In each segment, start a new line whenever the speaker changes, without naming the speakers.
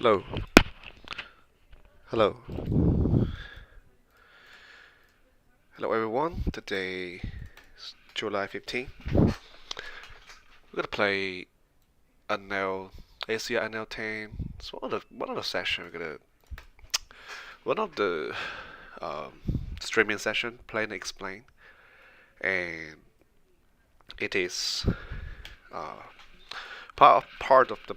Hello. Hello. Hello everyone. Today is July 15th. We're gonna play NL ACR NL 10. It's one of the session we're gonna one of the um, streaming session play and explain, and it is uh, part of the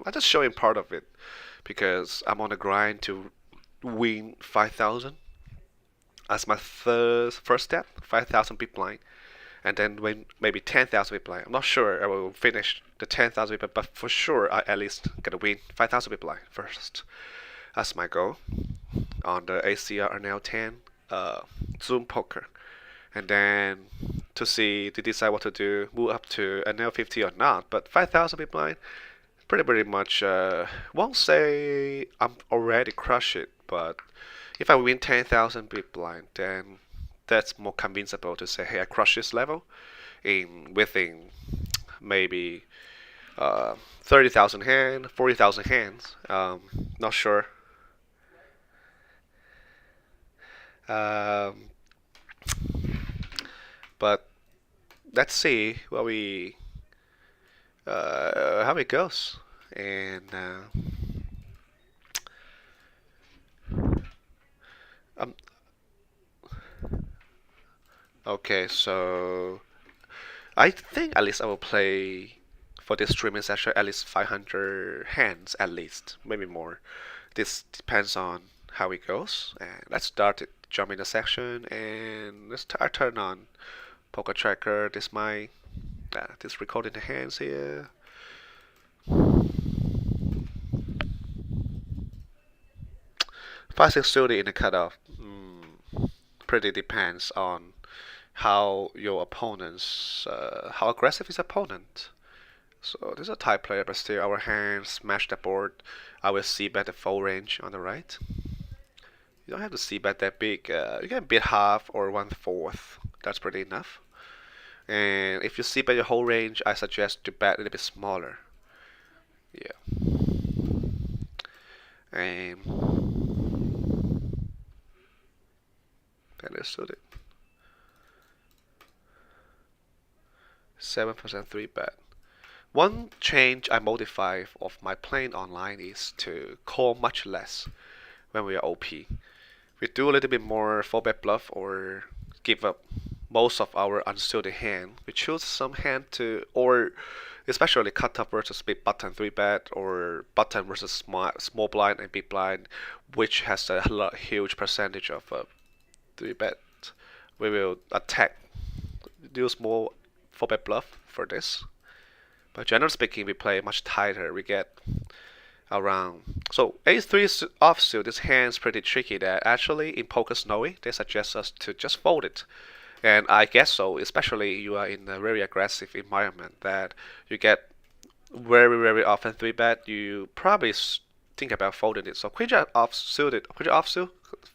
I'm just showing part of it because I'm on a grind to win 5,000 as my first step, 5,000 big blind, and then when maybe 10,000 big blind. I'm not sure I will finish the 10,000 big, but for sure I at least gonna win 5,000 big blind first. That's my goal on the ACR now 10 Zoom poker, and then to decide what to do, move up to an L50 or not. But 5,000 big blind, pretty much. Won't say I'm already crush it, but if I win 10,000 big blind, then that's more convincible to say, hey, I crush this level in within maybe 30,000 hands, 40,000 hands. Not sure. Um, but let's see how it goes. And um, okay, so I think at least I will play for this streaming session at least 500 hands at least, maybe more. This depends on how it goes. And let's start it. Jump in the section and let's turn on poker tracker. This recording the hands here. 5-6 in the cutoff. Pretty depends on how your opponent's how aggressive is opponent. So this is a tight player, but still our hands smash the board. I will see bet the full range on the right. You don't have to see bet that big. You can bet half or 1/4. That's pretty enough. And if you see bet your whole range, I suggest to bet a little bit smaller. Yeah. And understood it. 7% 3 bet. One change I modify of my playing online is to call much less when we are OP. We do a little bit more 4-bet bluff or give up most of our unsuited hand. We choose some hand to, or especially cutoff versus big button 3-bet or button versus small blind and big blind, which has a huge percentage of 3-bet. We will attack, use more 4-bet bluff for this. But generally speaking, we play much tighter. We get around. So A3 offsuit, this hand's pretty tricky that actually in Poker Snowy, they suggest us to just fold it. And I guess so, especially you are in a very aggressive environment that you get very often 3-bet, you probably think about folding it. So Queen Jack offsuit,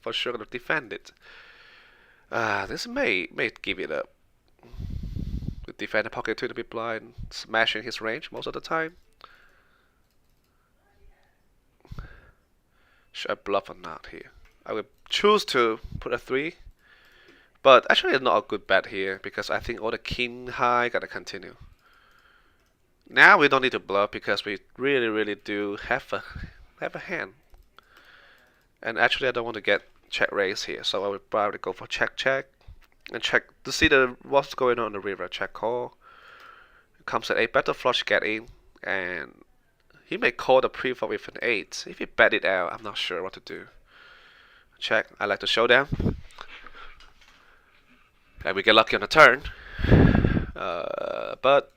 for sure gonna defend it. This may give it up. We defend the pocket to the big blind, smashing his range most of the time. Should I bluff or not here? I will choose to put a 3, but actually it's not a good bet here because I think all the king high gotta continue. Now we don't need to bluff because we really do have a hand. And actually I don't want to get check raise here, so I would probably go for check and check to see what's going on in the river. Check call. It comes at 8, better flush get in, and he may call the pre-flop with an 8. If he bet it out, I'm not sure what to do. Check. I like to show them. And we get lucky on the turn. But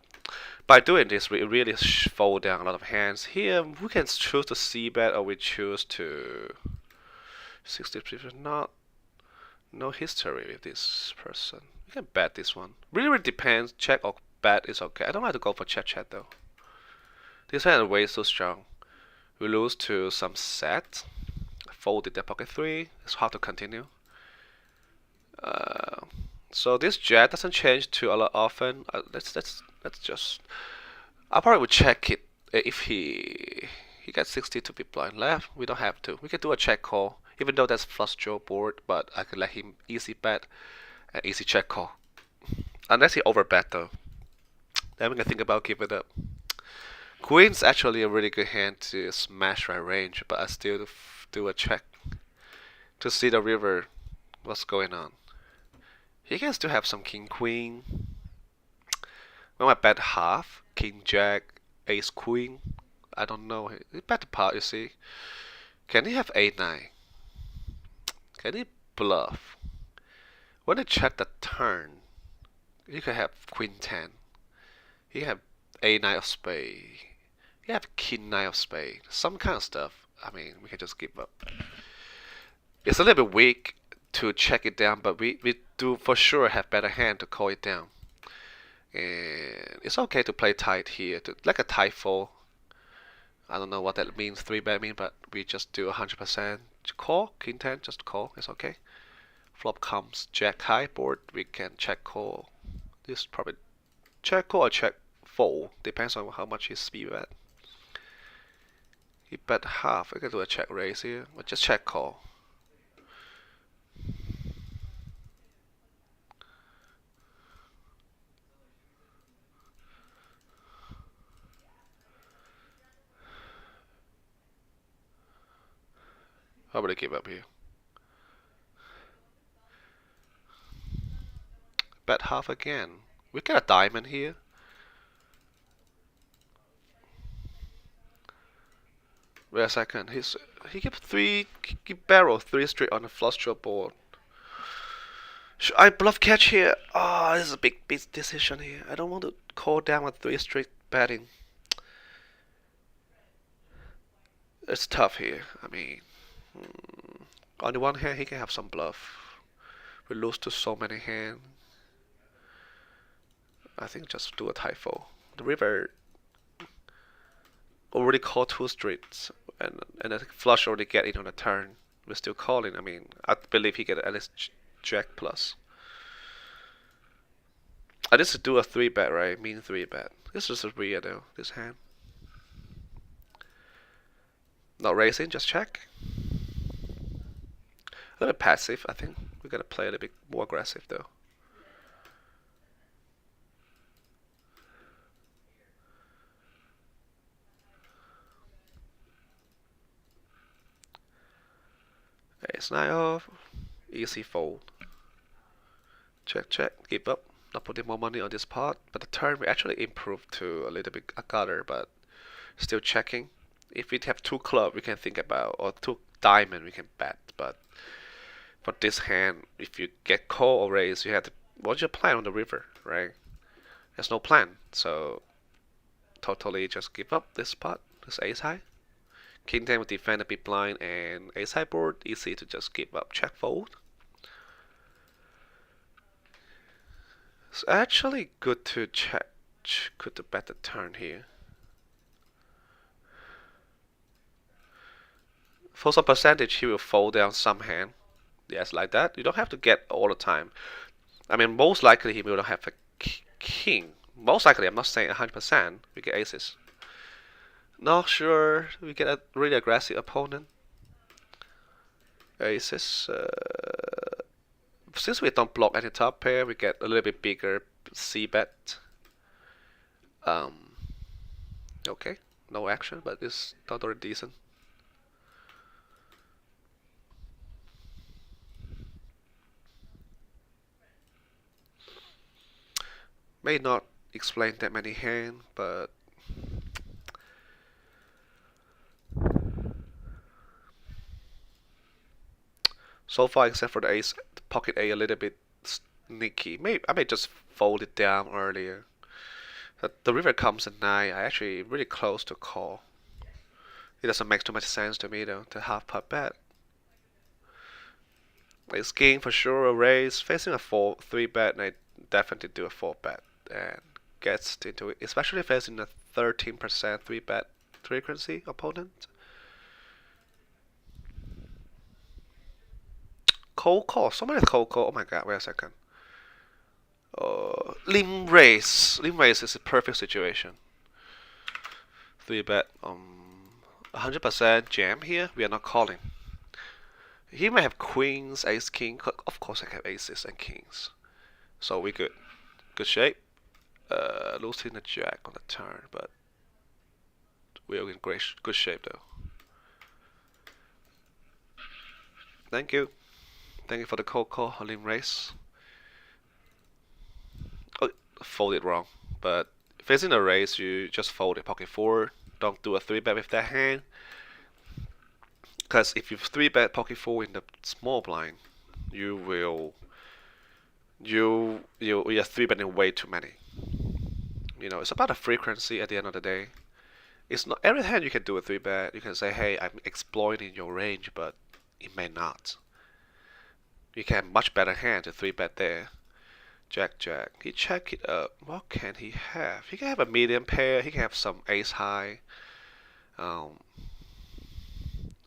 by doing this, we really fold down a lot of hands. Here, we can choose to c-bet or we choose to 60%. Not no history with this person. We can bet this one. Really depends. Check or bet is okay. I don't like to go for check though. This hand is way so strong. We lose to some set. Folded the pocket 3. It's hard to continue. So this jet doesn't change too a lot often. Let's just. I probably would check it If he gets 62 big blind left, we don't have to. We can do a check call, even though that's flush draw board, but I could let him easy bet and easy check call. Unless he overbet though. Then we can think about give it up. Queen's actually a really good hand to smash right range, but I still do a check to see the river, what's going on. He can still have some king queen. When I bet half, king jack, ace queen, I don't know. He bet the pot, you see. Can he have a9? Can he bluff? When I check the turn, he could have queen 10. He have a9 of spade. He have king 9 of spade. Some kind of stuff. I mean, we can just give up. It's a little bit weak to check it down, but we do for sure have better hand to call it down. And it's okay to play tight here, like a tight fold. I don't know what that means, 3-bet mean, but we just do 100% call, king 10, just call, it's okay. Flop comes jack high board, we can check call. This is probably check call or check fold, depends on how much his speed bet. He bet half, I can do a check raise here, but just check call. How about I give up here? Bet half again. We get a diamond here. Wait a second. He gives he barrel 3 straight on the flush draw board. Should I bluff catch here? Ah, this is a big decision here. I don't want to call down with 3 straight betting. It's tough here. I mean, on the one hand, he can have some bluff. We lose to so many hands. I think just do a typho. The river already called 2 streets, and I think flush already get in on a turn. We're still calling. I mean, I believe he get at least jack plus. I just do a 3-bet, right? Mean 3-bet. This is a weird though, this hand. Not raising, just check. A little bit passive, I think. We're gonna play a little bit more aggressive though. Ace 9 off, easy fold. Check, check, give up. Not putting more money on this pot, but the turn we actually improved to a little bit gutter, but still checking. If we have 2 club, we can think about, or 2 diamond, we can bet. But for this hand, if you get call or raise, you have to. What's your plan on the river, right? There's no plan, so totally just give up this pot. This ace high. King 10 will defend a big blind, and ace high board, easy to just give up, check fold. It's actually good to check, good to bet the turn here. For some percentage, he will fold down some hand. Yes, like that. You don't have to get all the time. I mean, most likely he will have a king. Most likely, I'm not saying 100%. We get aces. Not sure. We get a really aggressive opponent. Aces. Since we don't block any top pair, we get a little bit bigger C bet. Okay, no action, but it's totally decent. May not explain that many hands, but so far, except for the ace, the pocket A little bit sneaky. I may just fold it down earlier. The river comes at 9. I actually really close to call. It doesn't make too much sense to me though to half pot bet. Ace king for sure a raise. Facing a 3-bet, and I definitely do a 4-bet and gets into it, especially facing a 13% 3-bet frequency opponent. Cold call. So many cold call. Oh my god, wait a second. Limb raise. Limb raise is a perfect situation. Three bet 100% jam here. We are not calling. He may have queens, ace, king. Of course, I have aces and kings. So we good. Good shape. Losing the jack on the turn, but we're in good shape though. Thank you. Thank you for the cold call, limb race. Oh, folded wrong. But facing a race, you just fold it pocket four. Don't do a three bet with that hand. Because if you three bet pocket four in the small blind, you will you're three betting way too many. You know, it's about the frequency at the end of the day. It's not every hand you can do a three bet. You can say, hey, I'm exploiting your range, but it may not. You can have much better hand to three bet there. Jack, Jack. He check it up. What can he have? He can have a medium pair. He can have some ace high. Um,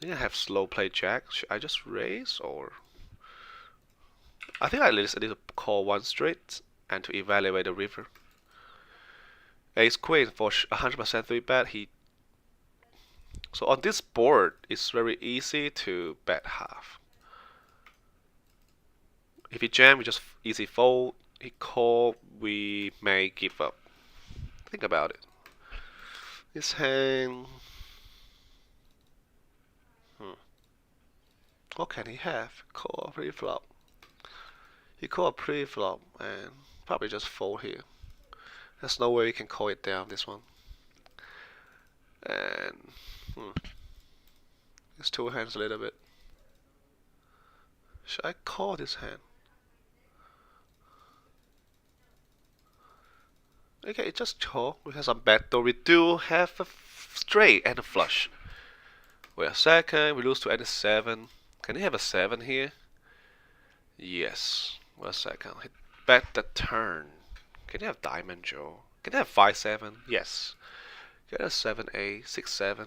he can have slow play Jack. Should I just raise or? I think I need to call one straight and to evaluate the river. Ace queen for 100% three bet. So on this board, it's very easy to bet half. If he jam, we just easy fold. He call, we may give up. Think about it. This hand. What can he have? Call pre-flop. He call pre-flop and probably just fold here. There's no way you can call it down this one. And it's two hands a little bit. Should I call this hand? Okay, just call. We have some bet though. We do have a straight and a flush. We're second. We lose to any seven. Can he have a seven here? Yes. We're second. He bet the turn. Can he have diamond Joe? Can he have 5-7? Yes. Get a 7-8, 6-7.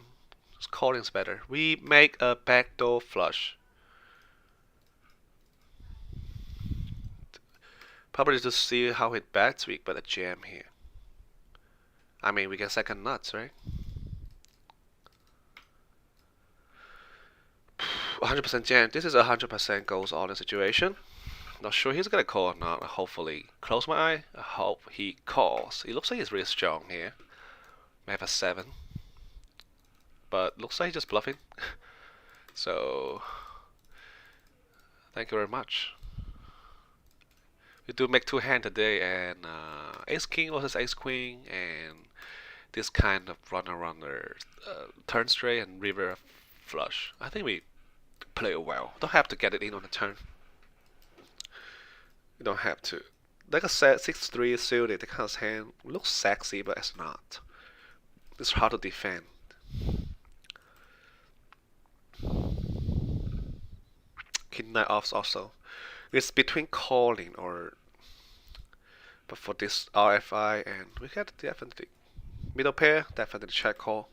Calling's better. We make a backdoor flush. Probably to see how it bets, we bet a jam here. I mean, we get second nuts, right? 100% jam. This is 100% goes on the situation. Not sure he's gonna call or not. Hopefully, close my eye. I hope he calls. It looks like he's really strong here. May have a 7. But looks like he's just bluffing. So, thank you very much. We do make two hand today, and ace king versus ace queen, and this kind of runner turn straight and river flush. I think we play it well. Don't have to get it in on the turn. You don't have to. Like I said, 6-3 suited, the kind of hand looks sexy, but it's not. It's hard to defend. King knight offs also. It's between calling or. But for this RFI, and we got definitely middle pair, definitely check call.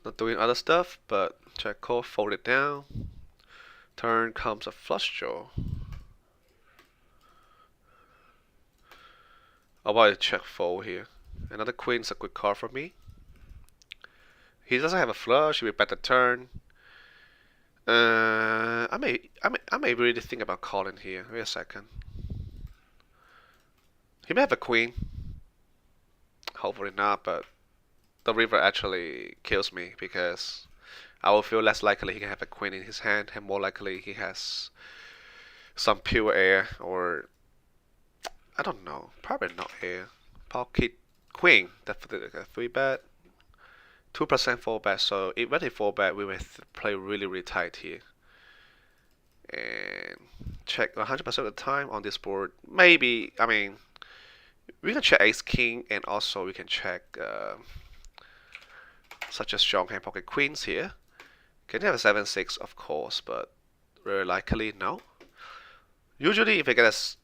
Not doing other stuff, but check call, fold it down. Turn comes a flush draw. I'll probably check fold here. Another queen's a good card for me. He doesn't have a flush. We bet the turn. I may really think about calling here. Wait a second. He may have a queen. Hopefully not, but the river actually kills me because I will feel less likely he can have a queen in his hand, and more likely he has some pure air or I don't know. Probably not air. Pocket queen. Definitely a 3 bet. 2% 4 bet. So when he 4 bet, we will play really tight here. And check 100% of the time on this board. Maybe, I mean, we can check ace king, and also we can check such as strong hand pocket queens here. Can you have a 7-6? Of course, but very likely no. Usually, if I get a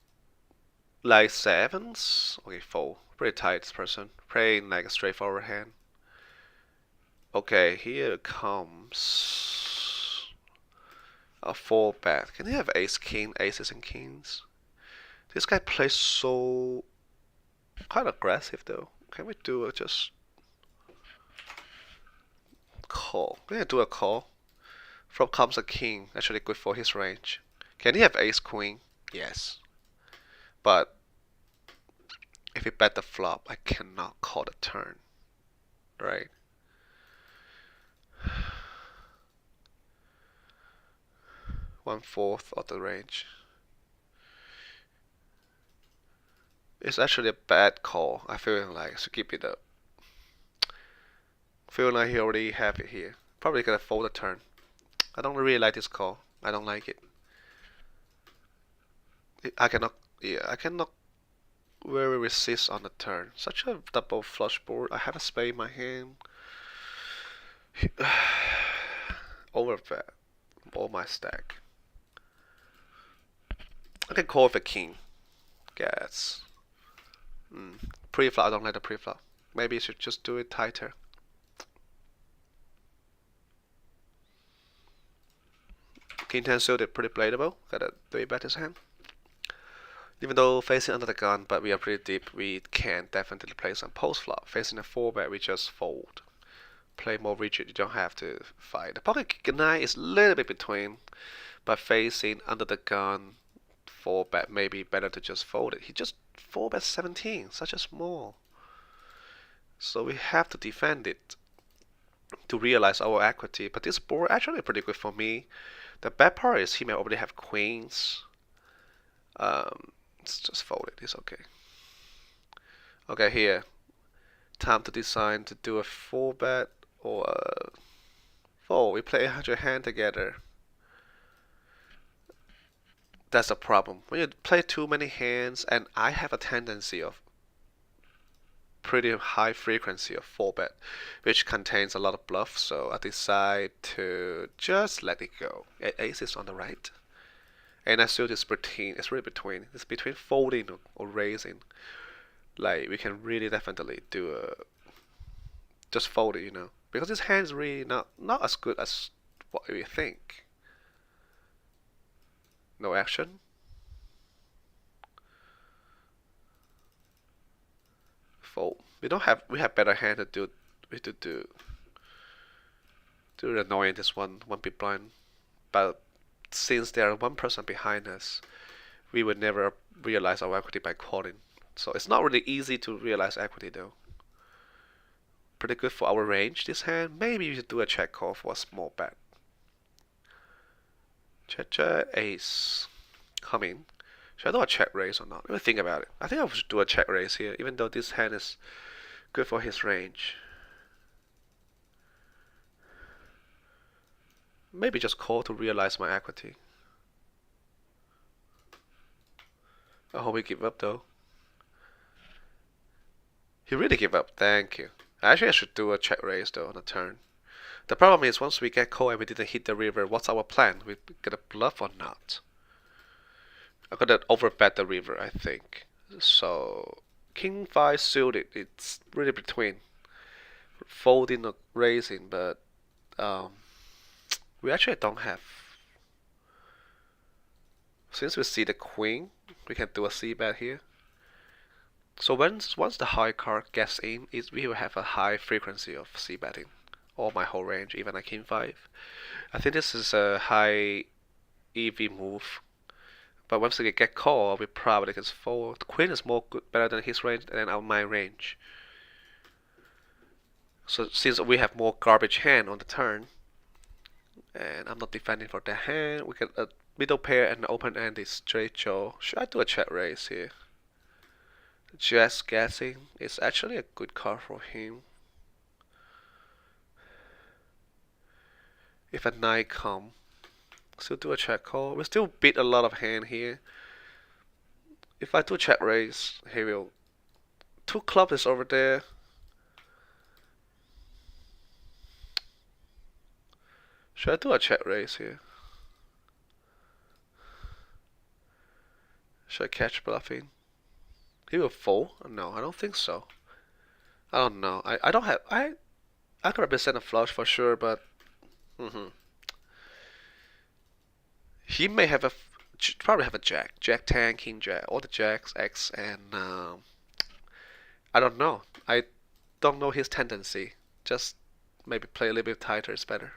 like sevens, okay, fold. Pretty tight, this person. Playing like a straightforward hand. Okay, here comes. A 4-bet. Can he have ace king, aces and kings? This guy plays so kind of aggressive though. Can we do a just call? We're gonna do a call. From comes a king, actually good for his range. Can he have ace queen? Yes. But if he bet the flop, I cannot call the turn. Right? 1/4 of the range. It's actually a bad call. I feel like to keep it up. Feel like he already have it here. Probably gonna fold the turn. I don't really like this call. I don't like it. I cannot. Yeah, I cannot very resist on the turn. Such a double flush board. I have a spade in my hand. Overbet all my stack. I can call with a king. Guess. Pre-flop. I don't like the pre-flop. Maybe you should just do it tighter. King 10 suited, pretty playable. Gotta 3-bet his hand. Even though facing under the gun, but we are pretty deep, we can definitely play some post flop. Facing a 4-bet, we just fold. Play more rigid, you don't have to fight. The pocket king 9 is a little bit between, but facing under the gun, 4-bet, maybe better to just fold it. He just 4-bet 17, such a small. So we have to defend it to realize our equity. But this board actually pretty good for me. The bad part is he may already have queens. Let's just fold it. It's okay. Okay, here. Time to decide to do a 4-bet or a fold. We play 100 hand together. That's a problem. When you play too many hands, and I have a tendency of pretty high frequency of 4-bet, which contains a lot of bluff, so I decide to just let it go. Ace is on the right. And I feel it's between, it's really between. It's between folding or raising. Like, we can really definitely do a, just fold it, you know. Because this hand is really not as good as what we think. No action. Fold. We have better hand to do the annoying this one big blind. But since there are one person behind us, we would never realize our equity by calling. So it's not really easy to realize equity though. Pretty good for our range this hand. Maybe we should do a check call for a small bet. Check, ace. Coming. Should I do a check raise or not? Let me think about it. I think I should do a check raise here, even though this hand is good for his range. Maybe just call to realize my equity. I hope he give up though. He really give up. Thank you. Actually, I should do a check raise though on the turn. The problem is once we get called and we didn't hit the river, what's our plan? We gonna bluff or not? I'm gonna overbet the river, I think. So king 5 suited. It's really between folding or raising, but we actually don't have. Since we see the queen, we can do a c-bet here. So once the high card gets in, we will have a high frequency of c-betting. Or my whole range, even a king 5. I think this is a high EV move. But once we get called, we probably can fold. The queen is better than his range than my range. So since we have more garbage hand on the turn, and I'm not defending for that hand, we get a middle pair and an open end is straight Joe. Should I do a check raise here? Just guessing. It's actually a good card for him. If a knight come, still do a check call. We still beat a lot of hand here. If I do a check raise, he will. 2 clubs is over there. Should I do a check raise here? Should I catch bluffing? He will fold? No, I don't think so. I don't know. I don't have. I can represent a flush for sure, but. He may have probably have a jack 10, king jack, all the jacks, X, and I don't know. I don't know his tendency. Just maybe play a little bit tighter is better.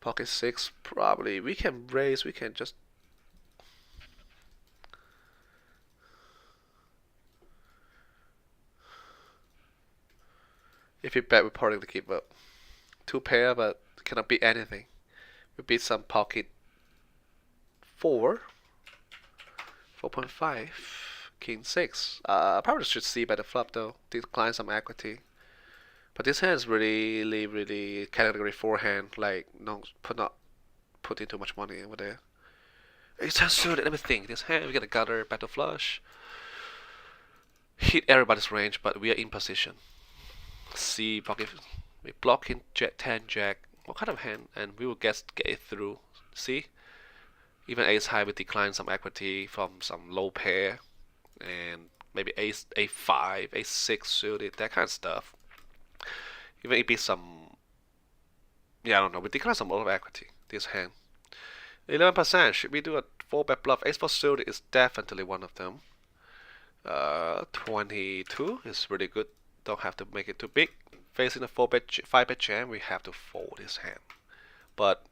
Pocket six, probably. We can raise. We can just. If you bet, we're probably gonna give up. Two pair, but cannot beat anything. We beat some pocket four, 4.5, king six. Probably should see better flop though. Decline some equity. But this hand is really, really category four hand. Like no, not putting too much money over there. It's hand suited. Let me think. This hand we get a gutter, battle flush, hit everybody's range, but we are in position. See pocket. We block in jack 10 jack. What kind of hand? And we will get it through. See? Even ace high we decline some equity from some low pair, and maybe ace a5, a6 suited, that kind of stuff. Even it be some, yeah, I don't know. We decline some lot of equity this hand. 11%. Should we do a 4-bet bluff? Ace 4 suited is definitely one of them. 22 is really good. Don't have to make it too big. Facing a 5-bet jam, we have to fold this hand. But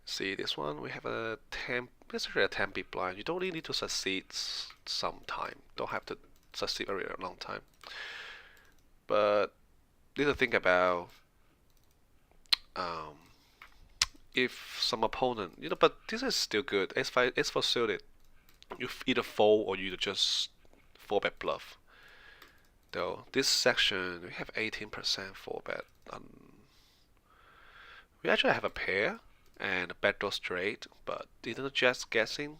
see this one, we have a 10. Basically a 10 big blind. You don't really need to succeed sometime. Don't have to succeed very long time. But need to think about if some opponent, but this is still good. Ace5, Ace4 suited. You either fold or you just 4-bet bluff. Though this section we have 18% 4-bet. We actually have a pair and a backdoor straight, but didn't just guessing.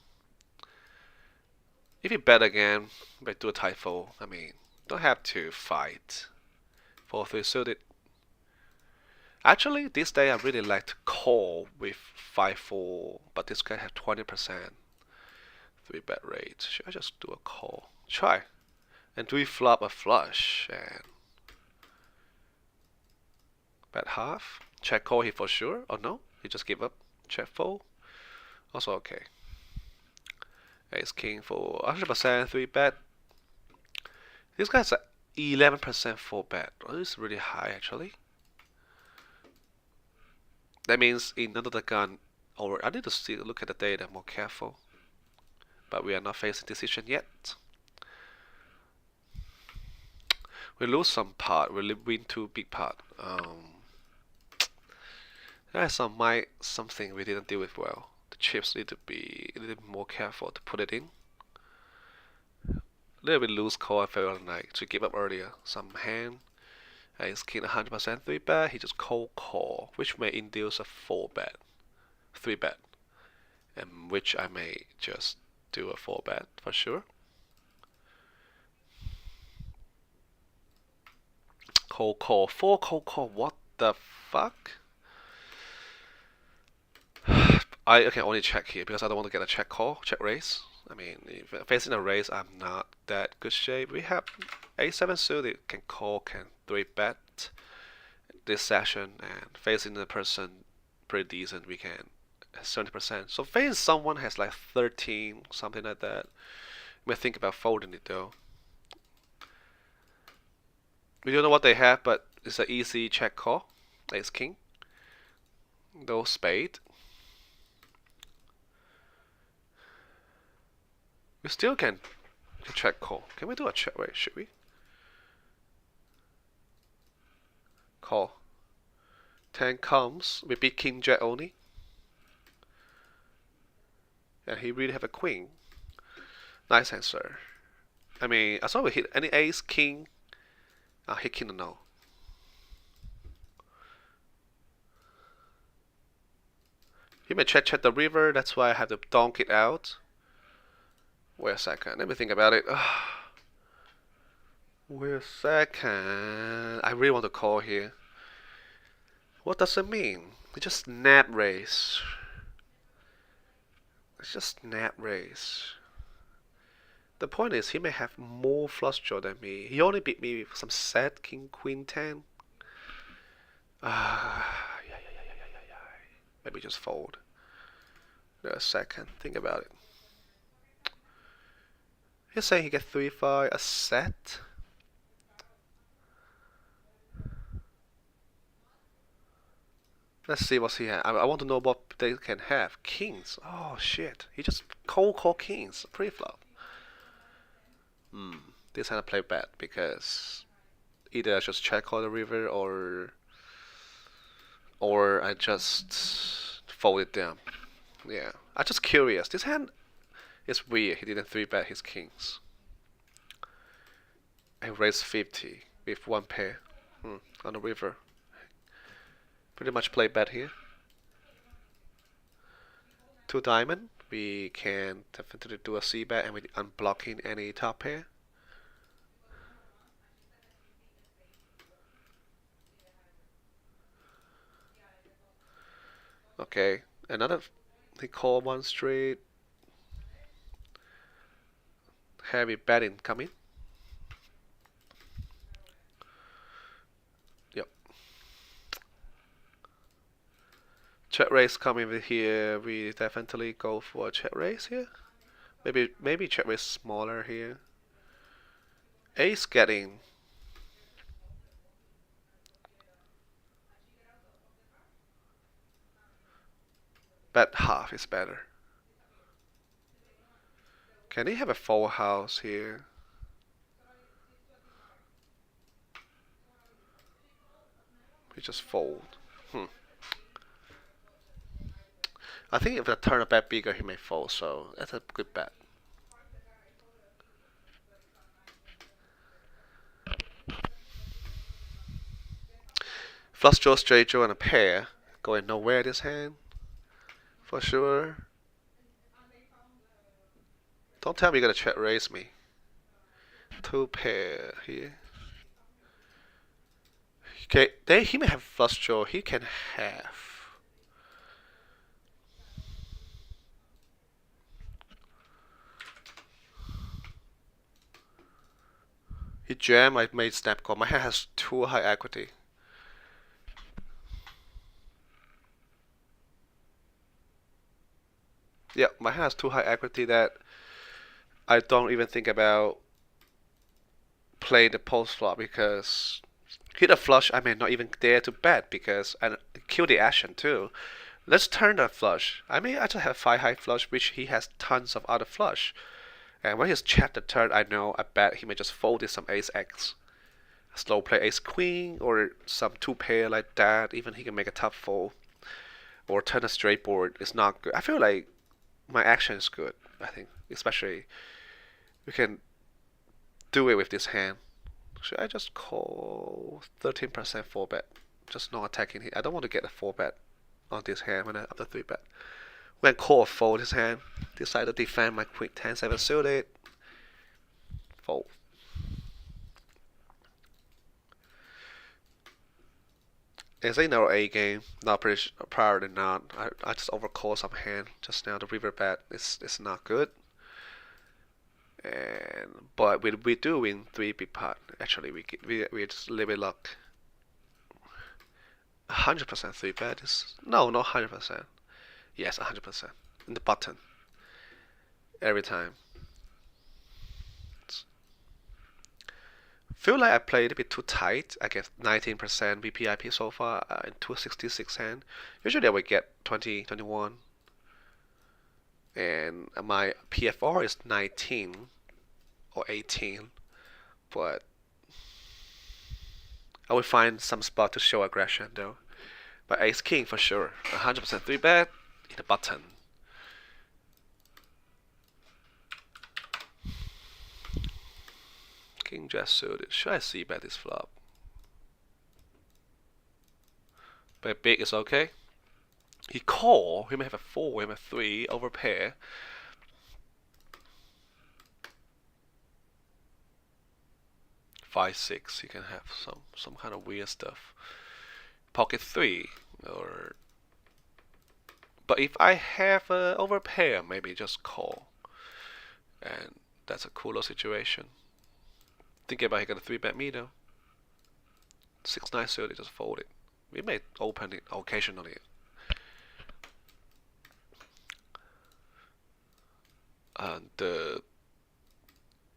If you bet again, but do a tight fold. I mean, don't have to fight. 4-3 suited. Actually, this day I really like to call with 5-4, but this guy has 20% 3-bet rate. Should I just do a call? Try. And do we flop a flush and bet half? Check call here for sure, or no? He just give up. Check fold. Also okay. Ace king for 100% 3-bet. This guy's at 11% 4-bet. Oh, this is really high actually. That means in under the gun, or I need to look at the data more careful. But we are not facing decision yet. We lose some part, we win two big part. There's something we didn't deal with well. The chips need to be a little bit more careful to put it in. A little bit loose call I felt like to give up earlier. Some hand, ace king 100% 3-bet, he just cold call, which may induce a 4-bet, 3-bet, and which I may just do a 4-bet for sure. Cold call, 4 cold call, what the fuck? I can only check here because I don't want to get a check call, check raise. I mean, if facing a raise, I'm not that good shape. We have a7 suited, can call, can 3-bet this session, and facing the person pretty decent, we can 70%. So facing someone has like 13, something like that. We may think about folding it though. We don't know what they have, but it's an easy check call. Ace king. No spade. We still can check call. Can we do a check? Wait, should we? Call. 10 comes. We beat king jack only. And he really have a queen. Nice answer. I mean, as long as we hit any ace, king, hit king or no. He may check the river, that's why I have to donk it out. Wait a second, let me think about it. Wait a second. I really want to call here. What does it mean? It's just snap raise. It's just snap raise. The point is, he may have more flush draw than me. He only beat me with some set, king, queen, 10. Yeah, yeah, yeah, yeah, yeah, yeah, yeah. Maybe just fold. Wait a second. Think about it. He's saying he gets 3-5 a set. Let's see what he has. I want to know what they can have. Kings. Oh shit. He just cold call kings pre-flop. Hmm. This hand I play bad because either I just check call the river or I just fold it down. Yeah. I'm just curious. This hand is weird. He didn't 3-bet his kings. I raised 50 with one pair on the river. Pretty much play bet here. Two diamond. We can definitely do a C bet and we unblocking any top pair. Okay, another they call one straight. Heavy betting coming. Yep. Check raise coming with here. We definitely go for a check raise here. Maybe check raise smaller here. Ace getting bet half is better. Can he have a full house here? We just fold. Hmm. I think if the turn a bet bigger, he may fold. So that's a good bet. Flush draw, straight draw, and a pair. Going nowhere this hand. For sure. Don't tell me you're gonna check raise me. Two pair here. Okay, he may have flush draw. He can have. He jam. I made snap call. My hand has too high equity. Yeah, my hand has too high equity that I don't even think about play the post flop because hit a flush. I may not even dare to bet because and kill the action too. Let's turn the flush. I may actually have 5 high flush, which he has tons of other flush. And when he's checked the turn, I know I bet he may just fold it some ace X. Slow play ace queen or some two pair like that. Even he can make a tough fold or turn a straight board. It's not good. I feel like my action is good. I think especially we can do it with this hand. Should I just call 13% 4-bet? Just not attacking here. I don't want to get a 4-bet on this hand when I after 3-bet. When call fold this hand, decide to defend my queen 10-7 suited. Fold. It's another A game. Not pretty prior than not. I just overcall some hand just now. The river bet is not good. And but we do win 3 big pot. Actually, we just live with luck. 100% 3-bet is no, not 100%. Yes, 100% in the button every time. Feel like I played a bit too tight. I get 19% VPIP so far in 266 hand. Usually I would get 20, 21. And my PFR is 19 or 18. But I will find some spot to show aggression though. But Ace King for sure. 100% 3-bet in the button. King Jack suited. Should I see bet this flop? Bet big is okay. He call. He may have a 4, he may have a 3 over pair. Five, 6. He can have some kind of weird stuff. Pocket 3 or. But if I have a overpair, maybe just call. And that's a cooler situation. Thinking about he got a 3-bet me though. 6-9 suited, just fold it. We may open it occasionally and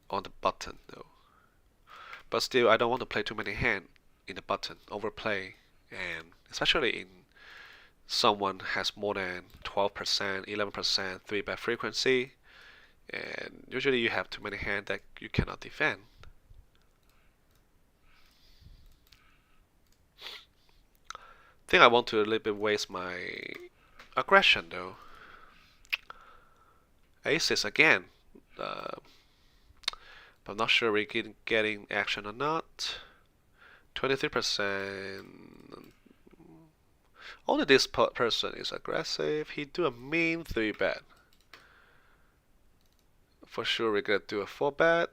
on the button though. But still, I don't want to play too many hand in the button, overplay, and especially in someone has more than 12%, 11% 3-bet frequency, and usually you have too many hand that you cannot defend. Think I want to a little bit waste my aggression though. Aces again. But I'm not sure we're getting action or not. 23%. Only this person is aggressive. He do a mean 3-bet. For sure we're gonna do a 4-bet.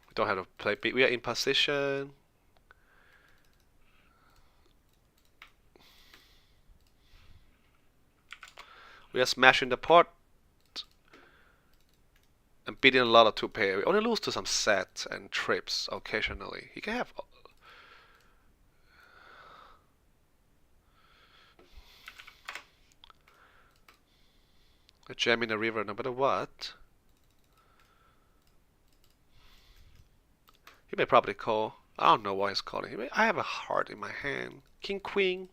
We don't have to play big. We are in position. We are smashing the pot and beating a lot of 2-pair. We only lose to some sets and trips occasionally. He can have a jam in the river no matter what. He may probably call. I don't know why he's calling. I have a heart in my hand. King, queen,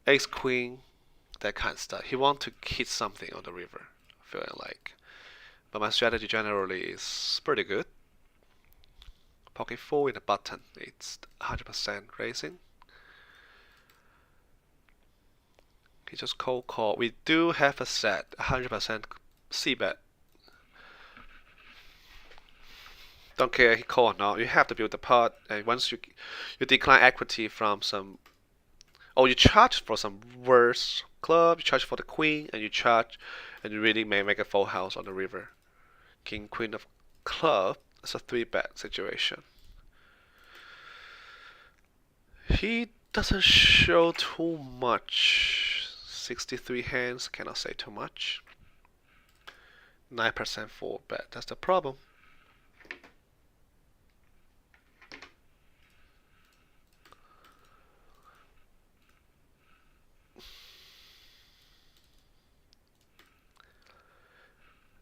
ace, queen, that kind of stuff. He wants to hit something on the river, feeling like. But my strategy generally is pretty good. Pocket 4 in the button. It's 100% raising. He just cold call. We do have a set, 100% c-bet. Don't care he call or not. You have to build the pot, and once you decline equity from some, you charge for some worse club. You charge for the queen, and you charge, and you really may make a full house on the river. King, queen of club. It's a 3-bet situation. He doesn't show too much. 63 hands, cannot say too much. 9% 4-bet, that's the problem.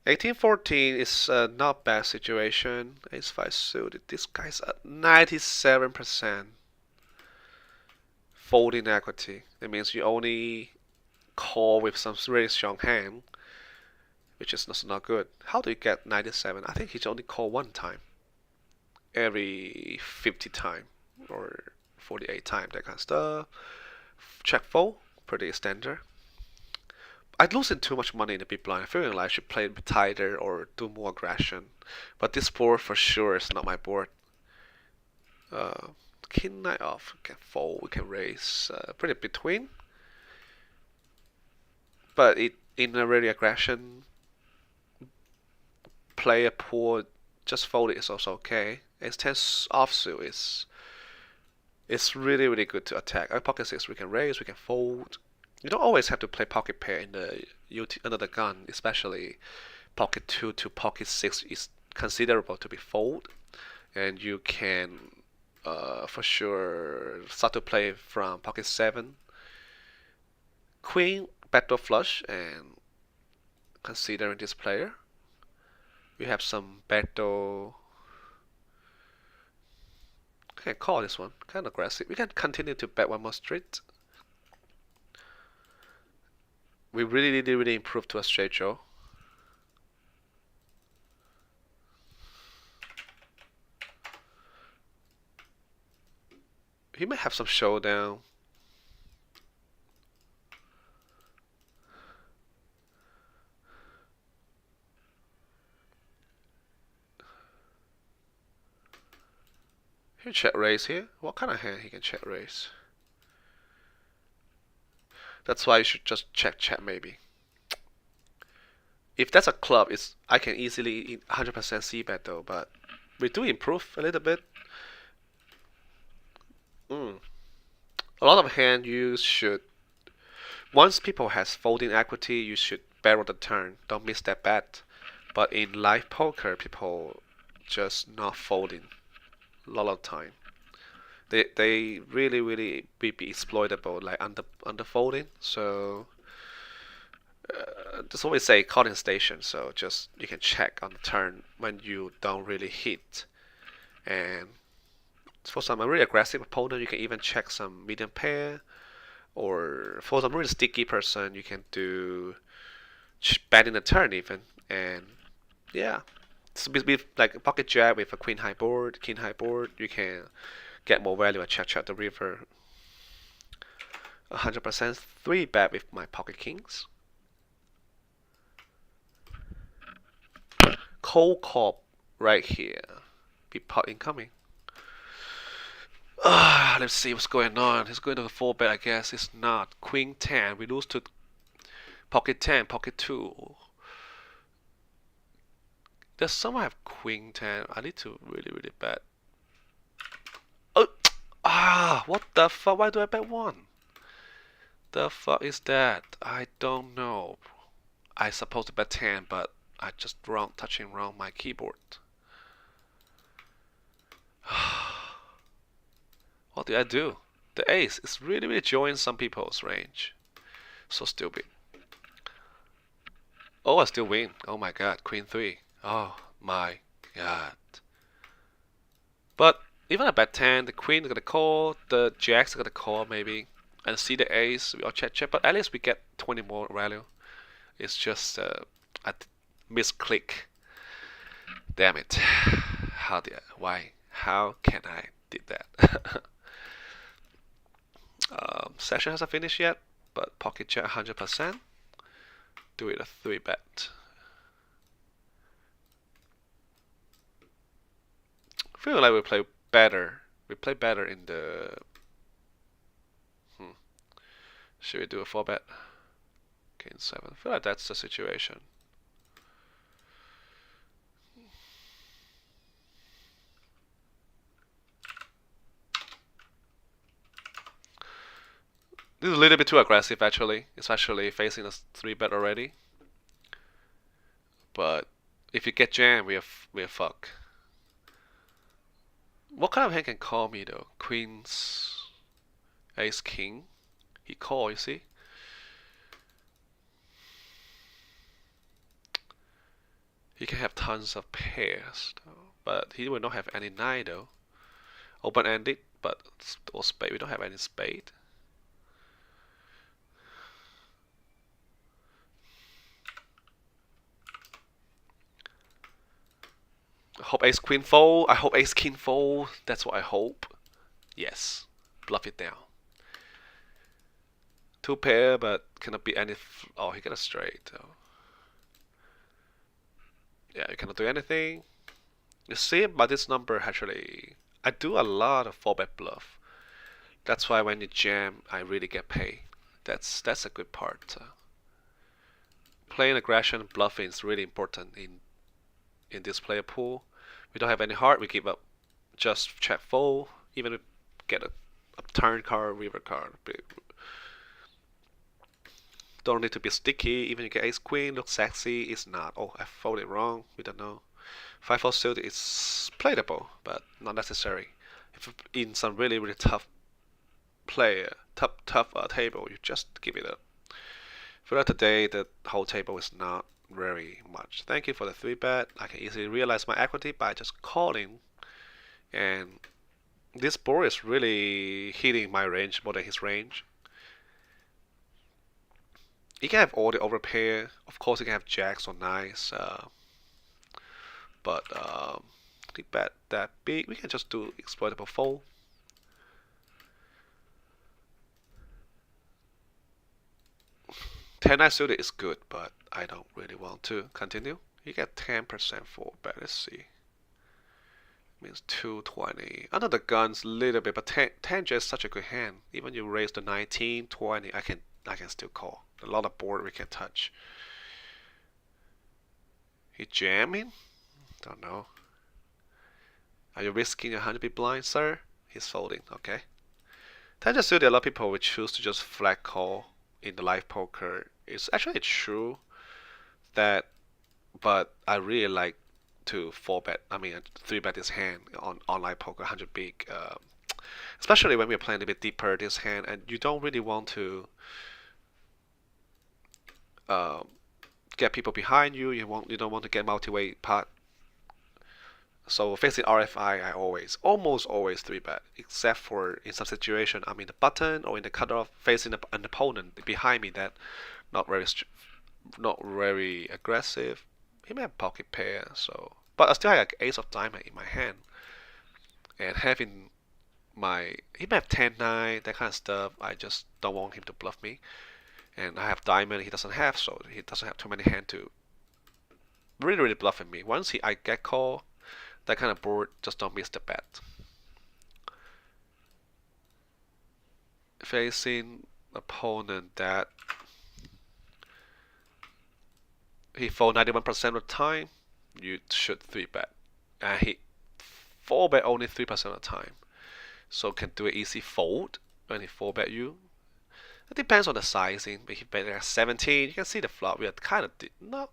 $18-14 is a not bad situation. Ace-5 suited. This guy's at 97% folding equity. That means you only call with some really strong hand, which is not good. How do you get 97? I think he only call one time every 50 time or 48 time, that kind of stuff. Check fold, pretty standard. I'm losing too much money in the big blind. I feel like I should play a bit tighter or do more aggression. But this board for sure is not my board. King knight off, we can fold, we can raise, pretty between. But in a really aggression, play a poor, just fold it is also okay. Ace-10 offsuit is really good to attack. Pocket 6 we can raise, we can fold. You don't always have to play pocket pair in the under the gun, especially pocket 2 to pocket 6 is considerable to be fold, and you can for sure start to play from pocket 7. Queen, backdoor flush, and considering this player, we have some backdoor. I can call this one, kind of aggressive. We can continue to bet one more street. We really improved to a straight draw. He may have some showdown. He can check raise here. What kind of hand he can check raise? That's why you should just check maybe. If that's a club, I can easily 100% c-bet though, but we do improve a little bit. A lot of hand you should, once people has folding equity, you should barrel the turn. Don't miss that bet. But in live poker, people just not folding. a lot of time. They really be exploitable, like underfolding. So just always say calling station. So just you can check on the turn when you don't really hit. And for some really aggressive opponent, you can even check some medium pair. Or for some really sticky person, you can do betting a turn even. And yeah, so with like a pocket jab with a queen high board, king high board, you can get more value and check the river. 100% 3-bet with my pocket kings. Cold call right here. Be pot incoming. Let's see what's going on. He's going to the 4-bet, I guess. It's not. Queen 10. We lose to pocket 10, pocket 2. Does someone have queen 10? I need to really bet. Oh, what the fuck? Why do I bet 1? The fuck is that? I don't know. I supposed to bet 10, but I just touching wrong my keyboard. What did I do? The ace is really joining some people's range. So stupid. Oh, I still win. Oh my god, queen 3. Oh my god. But even I bet 10, the queen is gonna call, the jacks are gonna call maybe, and see the ace, we all check, but at least we get 20 more value. It's just a misclick. Damn it. Why? How can I did that? Session hasn't finished yet, but pocket check 100%. Do it a 3-bet. I feel like we play better. We play better in the. Should we do a 4-bet? King 7. I feel like that's the situation. This is a little bit too aggressive actually, especially facing a 3-bet already. But if you get jammed, we're fucked. What kind of hand can call me though? Queens, Ace, King. He call, you see. He can have tons of pairs, though, but he will not have any 9 though. Open-ended, but or spade. We don't have any spade. I hope ace queen fold. I hope ace king fold. That's what I hope. Yes. Bluff it down. 2 pair, but cannot be any. Oh, he got a straight. Oh. Yeah, you cannot do anything. You see, by this number actually, I do a lot of 4-bet bluff. That's why when you jam, I really get paid. That's a good part. Playing aggression, bluffing is really important in this player pool. We don't have any heart, we give up. Just check fold, even if get a turn card, river card. Don't need to be sticky, even if you get ace queen, looks sexy, it's not. Oh, I folded wrong, we don't know. 5-4 suited is playable, but not necessary. If in some really tough table, you just give it up. For today, the whole table is not very much. Thank you for the 3-bet. I can easily realize my equity by just calling, and this board is really hitting my range more than his range. You can have all the overpair. Of course, you can have jacks or nines, but the bet that big, we can just do exploitable fold. 10-9 suited is good, but I don't really want to continue. You get 10% for bet. Let's see. Means 220. Under the guns, little bit, but 10 just such a good hand. Even you raise the 19, 20, I can still call. A lot of board we can touch. He jamming? Don't know. Are you risking 100 big blind, sir? He's folding. Okay. 10 just suited. A lot of people will choose to just flat call in the live poker. It's actually true that, but I really like to 4-bet. I mean, 3-bet this hand on online poker, 100 big. Especially when we're playing a bit deeper this hand, and you don't really want to um, get people behind you. You don't want to get multi-way pot. So facing RFI, I almost always 3-bet, except for in some situation I'm in the button or in the cutoff facing an opponent behind me that not very not very aggressive. He may have pocket pair, so but I still have like ace of diamond in my hand, and having my he may have 10-9 that kind of stuff. I just don't want him to bluff me, and I have diamond he doesn't have, so he doesn't have too many hand to really bluffing me. Once I get call, that kind of board just don't miss the bet. Facing opponent that he fold 91% of the time, you should 3-bet, and he 4-bet only 3% of the time. So can do an easy fold when he 4-bet you. It depends on the sizing. But he bet at 17, you can see the flop. We are kind of not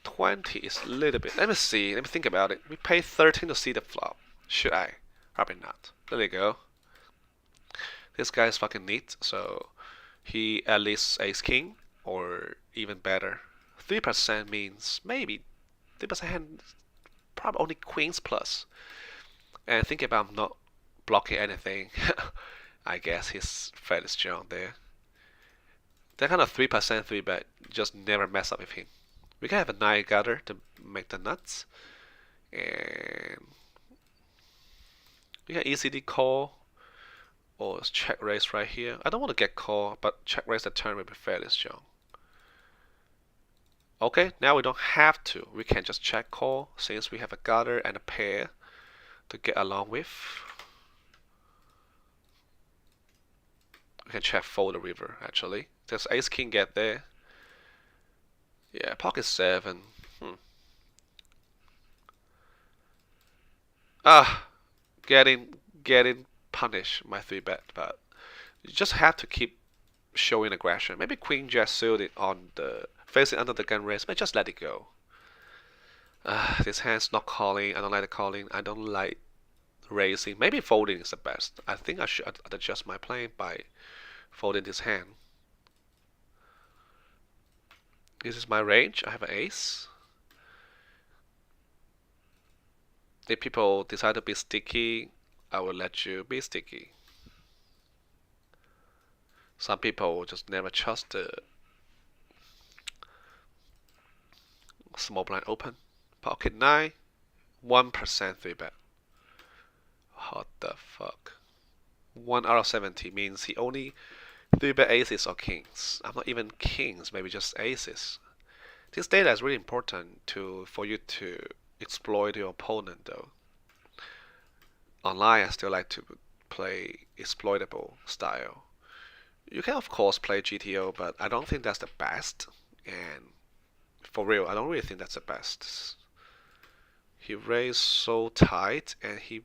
20 is a little bit. Let me see. Let me think about it. We pay 13 to see the flop. Should I? Probably not. There you go. This guy is fucking neat. So he at least ace king or even better. 3% means maybe 3% hand probably only queens plus. And think about not blocking anything. I guess he's fairly strong there. That kind of 3% 3-bet just never mess up with him. We can have a 9 gutter to make the nuts. And we can easily call or check raise right here. I don't want to get call, but check raise the turn will be fairly strong. Okay, now we don't have to. We can just check call since we have a gutter and a pair to get along with. We can check fold the river actually. Does ace king get there? Yeah, pocket 7. Getting punished my 3-bet, but you just have to keep showing aggression. Maybe queen jack suited on the facing under the gun raise, but just let it go. This hand's not calling. I don't like the calling. I don't like raising. Maybe folding is the best. I think I should adjust my play by folding this hand. This is my range. I have an ace. If people decide to be sticky, I will let you be sticky. Some people just never trust the small blind open. Pocket 9, 1% 3-bet. What the fuck? 1 out of 70 means he only 3-bet aces or kings. I'm not even kings, maybe just aces. This data is really important for you to exploit your opponent though. Online I still like to play exploitable style. You can of course play GTO, but I don't think that's the best. And for real, I don't really think that's the best. He raised so tight and he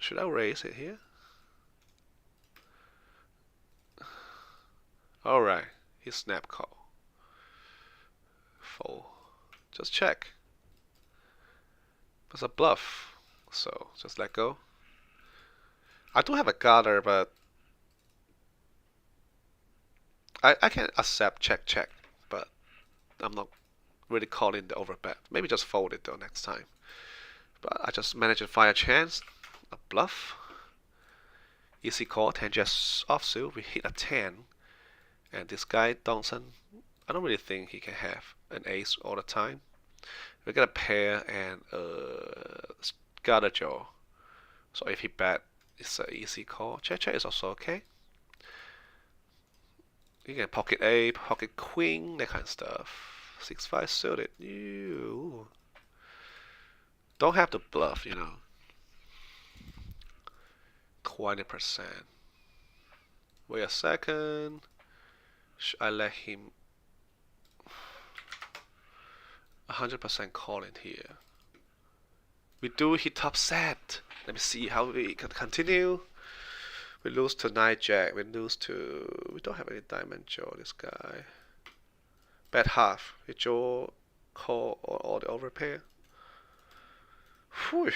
should I raise it here? Alright, he snap call. Fold. Just check. It's a bluff, so just let go. I do have a gutter, but I can accept check, but I'm not really calling the overbet. Maybe just fold it though next time. But I just managed to find a chance. A bluff. Easy call, 10 just offsuit. We hit a 10. And this guy, Donson, I don't really think he can have an ace all the time. We got a pair and got a jaw. So if he bet, it's an easy call. Check is also okay. You can pocket A, pocket queen, that kind of stuff. 6-5 suited. You don't have to bluff, 20%. Wait a second. Should I let him 100% call in here? We do hit top set. Let me see how we can continue. We lose to 9 jack. We lose to. We don't have any diamond Joe, this guy. Bet half. We Joe call or the overpair. Whew.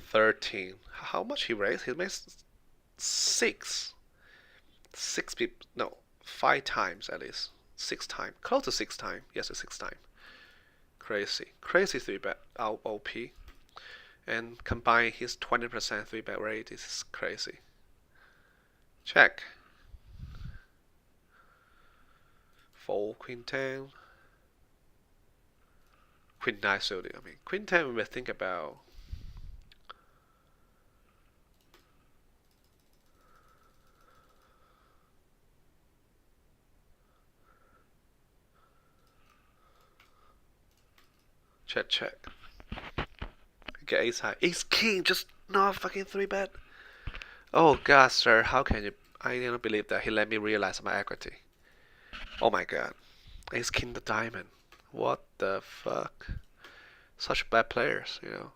13. How much he raised? He raised 6. 6 people. No, 5 times at least. 6 times. Close to 6 times. Yes, it's 6 times. Crazy. Crazy 3 bet out OP. And combine his 20% 3 bet rate, this is crazy. Check. Fold Queen 10. Queen 9 suited. I mean, Queen 10 we may think about. Check, check. Get ace high. Ace king, just not fucking 3 bet. Oh god, sir, how can you? I didn't believe that he let me realize my equity. Oh my god. Ace king the diamond. What the fuck? Such bad players, you know.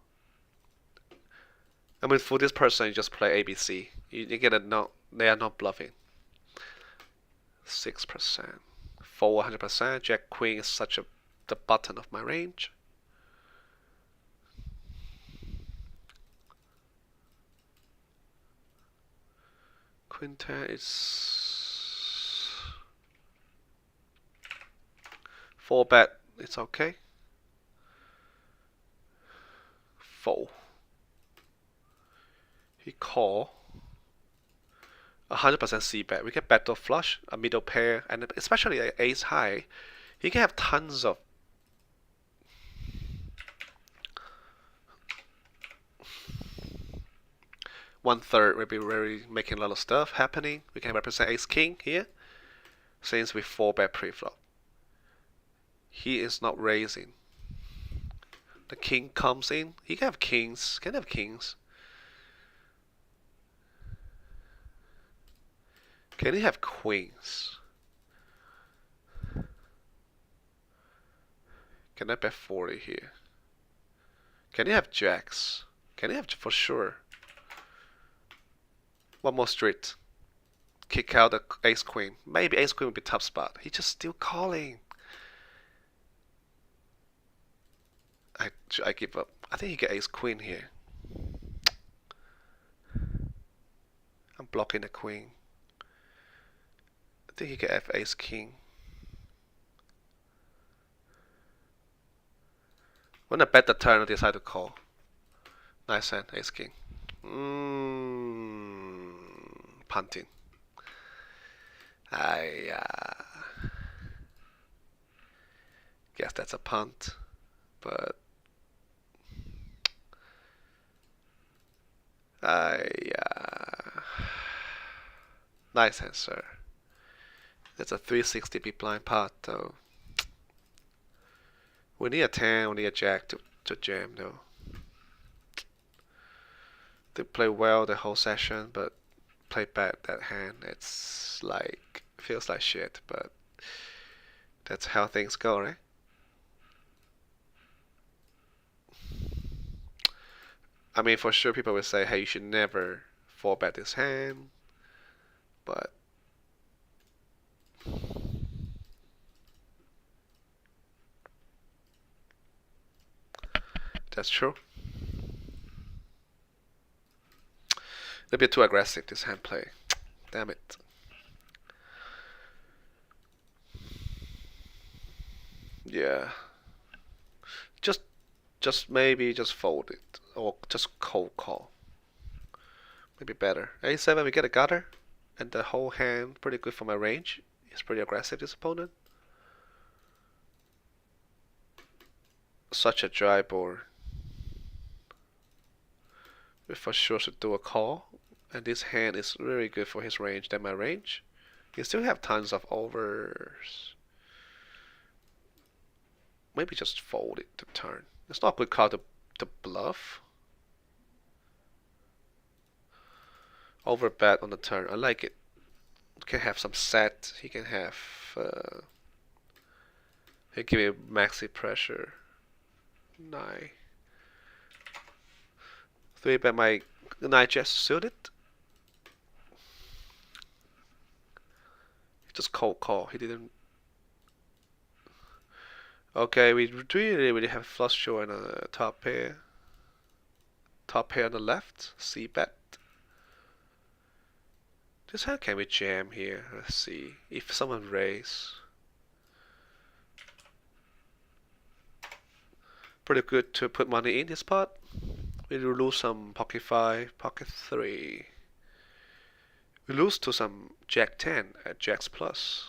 I mean, for this person, you just play ABC. You get a no. They are not bluffing. 6%. 400%. Jack queen is such a the button of my range. Queen 10 is 4 bet. It's okay. 4. He call. 100% C bet. We get battle flush, a middle pair, and especially at ace high, he can have tons of. One third will be very making a lot of stuff happening. We can represent ace king here, since we 4 bet pre-flop. He is not raising. The king comes in. He can have kings. Can have kings. Can he have queens? Can I bet 40 here? Can he have jacks? Can he have for sure? One more street. Kick out the ace queen. Maybe ace queen would be tough spot. He's just still calling. I give up. I think he get ace queen here. I'm blocking the queen. I think he can have ace king. When I bet the turn, I decide to call. Nice hand, ace king. Punting. I guess that's a punt, but nice answer. That's a 360 big blind pot though. We need a 10, we need a jack to jam though. They play well the whole session, but play bad that hand. It's like feels like shit, but that's how things go, right? I mean, for sure, people will say, "Hey, you should never 4 bet this hand," but that's true. A bit too aggressive this hand play. Damn it. Yeah. Just maybe just fold it or just cold call. Maybe better. A7 we get a gutter and the whole hand pretty good for my range. He's pretty aggressive this opponent. Such a dry board. We for sure should do a call. And this hand is really good for his range than my range. You still have tons of overs. Maybe just fold it to turn. It's not a good card to bluff. Overbet on the turn. I like it. He can have some set. He can have. He give me maxi pressure. 9. 3 bet my The knight just suited. He just cold call. He didn't. Okay, we really have flush draw and a top pair. Top pair on the left. C bet. Just how can we jam here? Let's see. If someone raise. Pretty good to put money in this pot. We will lose some pocket 5, pocket 3. We lose to some jack 10 at jacks plus.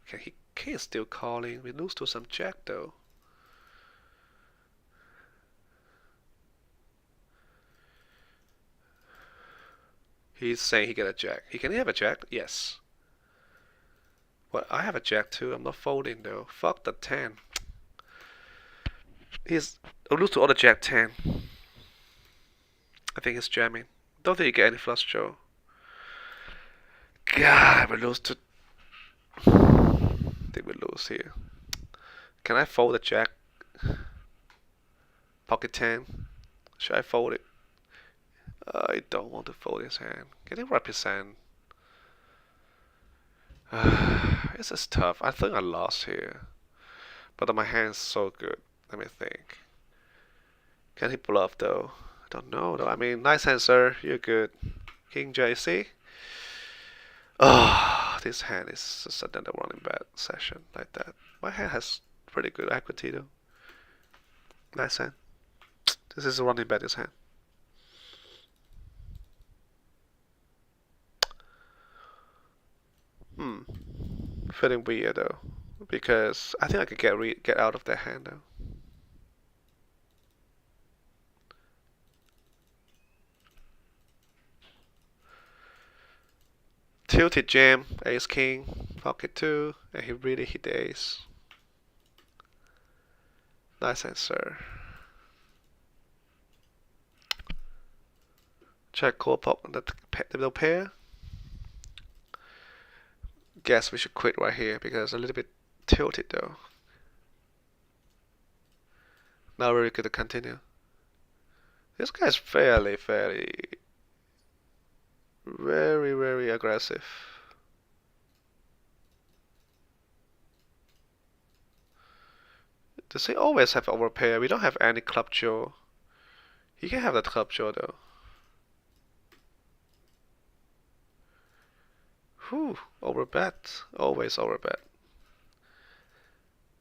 Okay, he is still calling. We lose to some jack though. He's saying he get a jack. He can have a jack? Yes. Well, I have a jack too. I'm not folding though. Fuck the 10. I'll lose to other jack 10. I think he's jamming. Don't think he get any flush draw. God, we lose to. I think we lose here. Can I fold the jack? Pocket 10. Should I fold it? I don't want to fold his hand. Can he represent? This is tough. I think I lost here. But my hand's so good. Let me think. Can he bluff though? I don't know though. I mean, nice answer. You're good. King JC. Oh, this hand is just another running bad session like that. My hand has pretty good equity though. Nice hand. This is a running bad this hand. Feeling weird though, because I think I could get out of that hand though. Tilted jam, ace king, pocket 2, and he really hit the ace. Nice answer. Check call pop on the middle pair. Guess we should quit right here because a little bit tilted though. Not really good to continue. This guy's very aggressive. Does he always have overpair? We don't have any club jaw. He can have that club jaw though. Whew, overbet. Always overbet.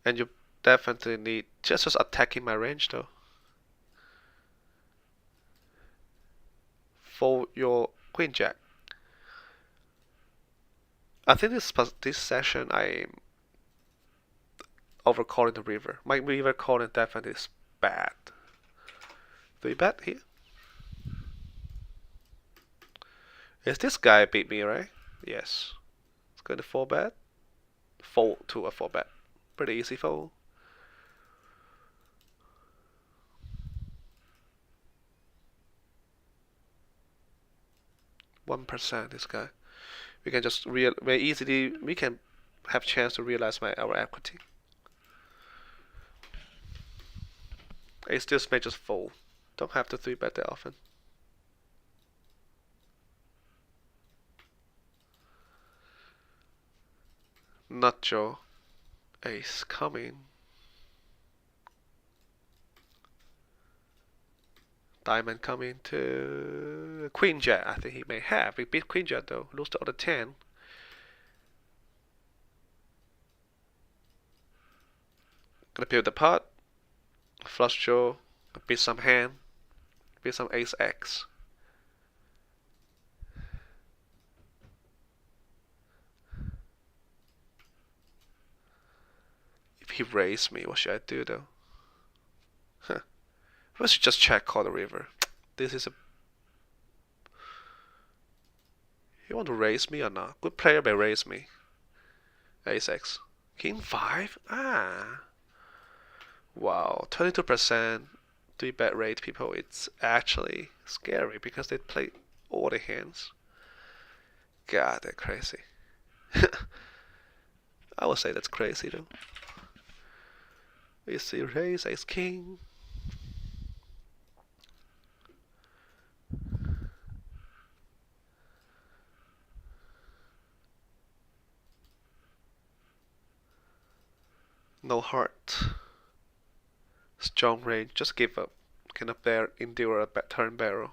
And you definitely need just attacking my range though. For your queen jack. I think this session I'm overcalling the river. My river calling definitely is bad. Do we bet here? Is this guy beat me, right? Yes. It's going to 4-bet. Fold to a 4-bet. Pretty easy fold. %, this guy. We can just very easily we can have chance to realize our equity. Ace deuce may just fold. Don't have to 3-bet that often. Not Joe. Ace coming. Diamond coming to Queen Jack. I think he may have. We beat Queen Jack though. Lose the other 10. Gonna build the pot. Flush draw. Beat some hand. Beat some Ace X. If he raised me, what should I do though? Huh. Let's just check call the river. This is a. You want to raise me or not? Good player may raise me. Ace X. King 5? Ah. Wow. 22% 3-bet rate people. It's actually scary because they play all the hands. God, they're crazy. I would say that's crazy though. We see raise Ace King. No heart. Strong range. Just give up. Cannot bear endure a turn barrel.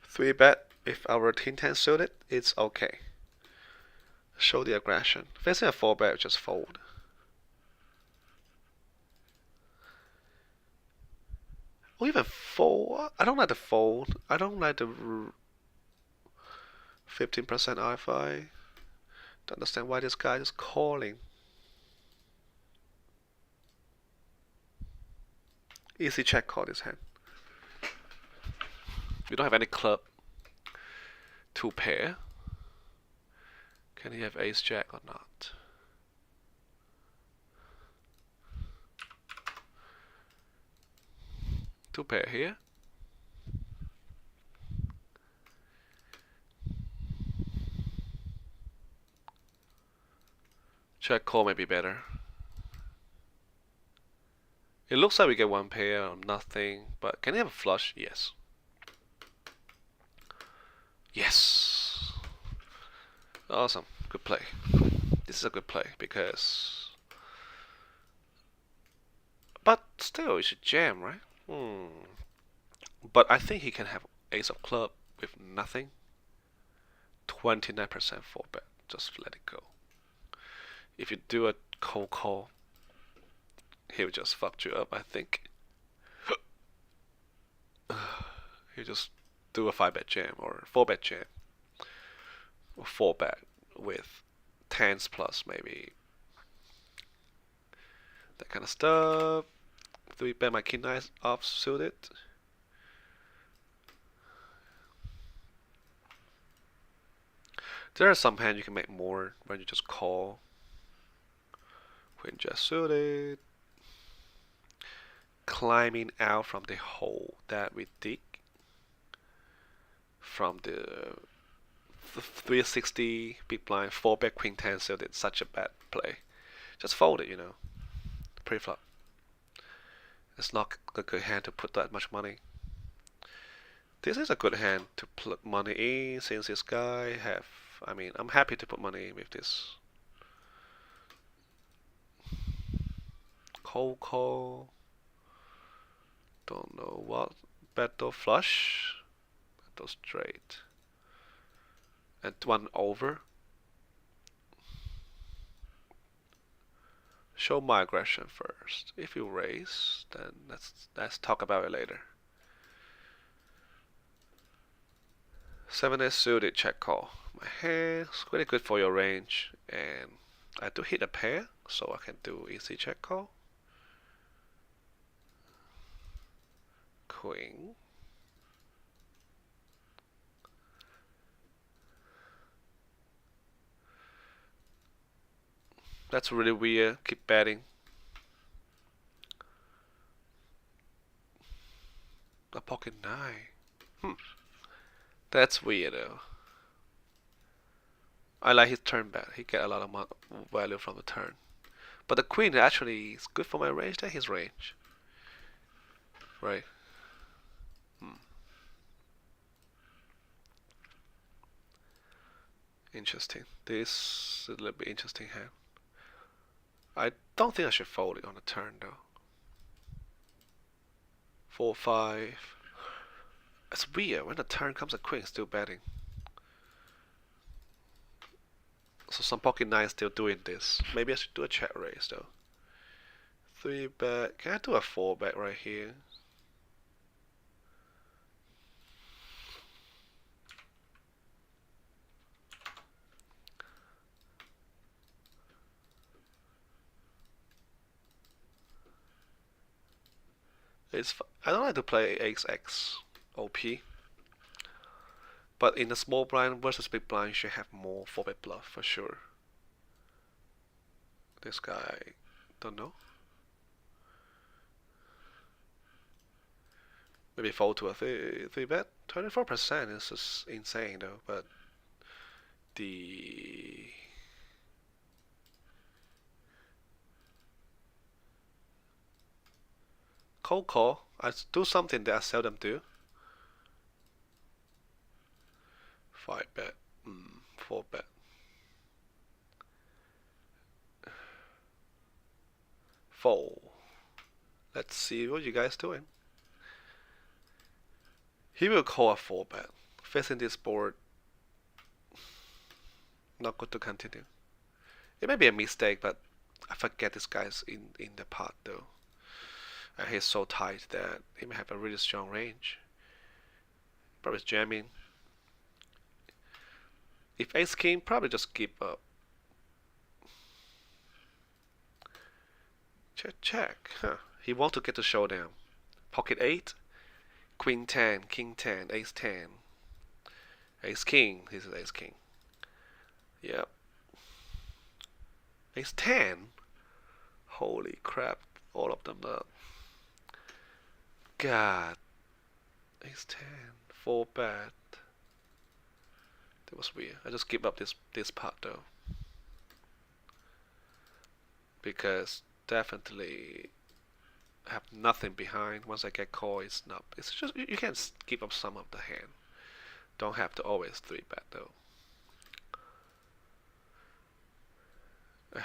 Three bet. If our Tin 10 suited, it's okay. Show the aggression. Facing a four bet, just fold. Or even fold. I don't like the fold. I don't like the 15% RFI. Don't understand why this guy is calling. Easy check call this hand. We don't have any club. Two pair. Can he have ace jack or not? Two pair here. Check call may be better. It looks like we get one pair or nothing, but can he have a flush? Yes. Yes. Awesome. Good play. This is a good play because... But still, it should jam, right? But I think he can have ace of club with nothing. 29% 4-bet. Just let it go. If you do a cold call, he'll just fuck you up, I think. He'll just do a 5-bet jam or 4-bet jam. Or 4-bet with tens plus maybe. That kind of stuff. 3-bet my king nine off suited. There are some hands you can make more when you just call. Queen jack suited. Climbing out from the hole that we dig. From the 360 big blind 4-bet queen 10 suited. Such a bad play. Just fold it, you know. Pre-flop. It's not a good hand to put that much money. This is a good hand to put money in since this guy have. I mean, I'm happy to put money in with this. Cold call. Don't know what. Battle flush. Battle straight. And one over. Show my aggression first. If you raise, then let's talk about it later. 7S suited check call. My hand's really good for your range, and I do hit a pair, so I can do easy check call. Queen. That's really weird. Keep betting. A pocket nine. That's weird though. I like his turn bet. He get a lot of value from the turn. But the queen actually is good for my range than his range. Right. Interesting. This is a little bit interesting hand. I don't think I should fold it on the turn though. 4-5. It's weird. When the turn comes a queen, still betting. So some pocket nine still doing this. Maybe I should do a check raise though. 3-bet. Can I do a 4-bet right here? I don't like to play XX OP, But in a small blind versus big blind, you should have more 4-bet bluff for sure. This guy, don't know. Maybe fold to a three bet. 24% is just insane though. But the cold call, I do something that I seldom do. 5-bet, 4-bet. Fold. Let's see what you guys doing. He will call a 4-bet. Facing this board, not good to continue. It may be a mistake, but I forget this guy's in the pot though. And he's so tight that he may have a really strong range. Probably jamming. If ace king, probably just give up. Check, check. Huh. He wants to get the showdown. Pocket 8, queen 10, king 10, ace 10, ace king. This is ace king. Yep. Ace 10. Holy crap. All of them up. God. Ace 10. 4-bet. That was weird. I just give up this part though. Because definitely have nothing behind. Once I get call, it's not. It's just you can give up some of the hand. Don't have to always 3-bet though.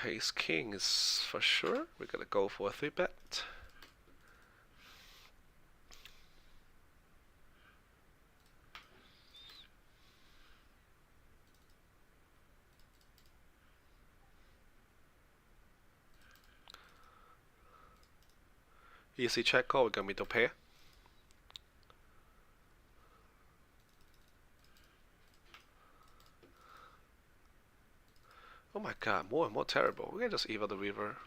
Ace king is for sure. We're gonna go for a 3-bet. Easy check call. We got middle pair. Oh my god, more and more terrible. We can just evil the river.